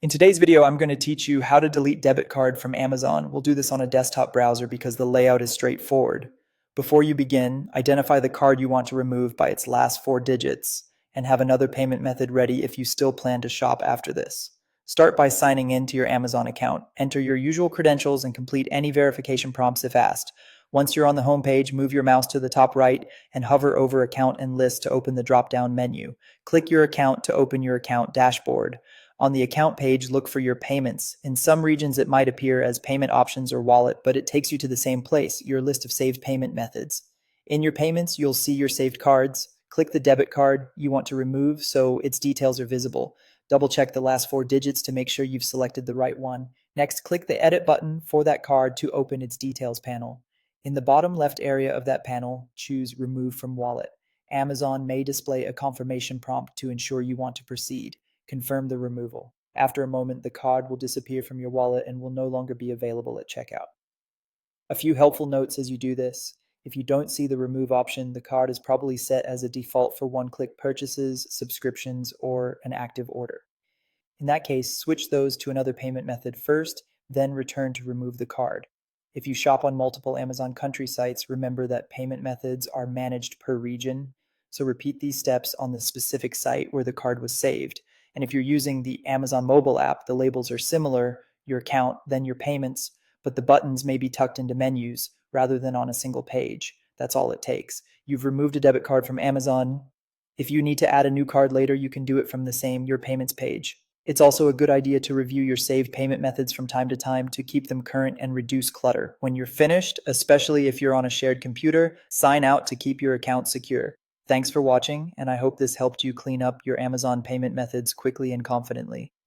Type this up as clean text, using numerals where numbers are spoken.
In today's video, I'm going to teach you how to delete debit card from Amazon. We'll do this on a desktop browser because the layout is straightforward. Before you begin, identify the card you want to remove by its last four digits and have another payment method ready if you still plan to shop after this. Start by signing in to your Amazon account. Enter your usual credentials and complete any verification prompts if asked. Once you're on the home page, move your mouse to the top right and hover over Account and List to open the drop-down menu. Click your account to open your account dashboard. On the account page, look for your payments. In some regions, it might appear as payment options or wallet, but it takes you to the same place, your list of saved payment methods. In your payments, you'll see your saved cards. Click the debit card you want to remove so its details are visible. Double check the last four digits to make sure you've selected the right one. Next, click the Edit button for that card to open its details panel. In the bottom left area of that panel, choose Remove from Wallet. Amazon may display a confirmation prompt to ensure you want to proceed. Confirm the removal. After a moment, the card will disappear from your wallet and will no longer be available at checkout. A few helpful notes as you do this. If you don't see the remove option, the card is probably set as a default for one-click purchases, subscriptions, or an active order. In that case, switch those to another payment method first, then return to remove the card. If you shop on multiple Amazon country sites, remember that payment methods are managed per region, so repeat these steps on the specific site where the card was saved. And if you're using the Amazon mobile app, the labels are similar, your account, then your payments, but the buttons may be tucked into menus rather than on a single page. That's all it takes. You've removed a debit card from Amazon. If you need to add a new card later, you can do it from the same Your Payments page. It's also a good idea to review your saved payment methods from time to time to keep them current and reduce clutter. When you're finished, especially if you're on a shared computer, sign out to keep your account secure. Thanks for watching, and I hope this helped you clean up your Amazon payment methods quickly and confidently.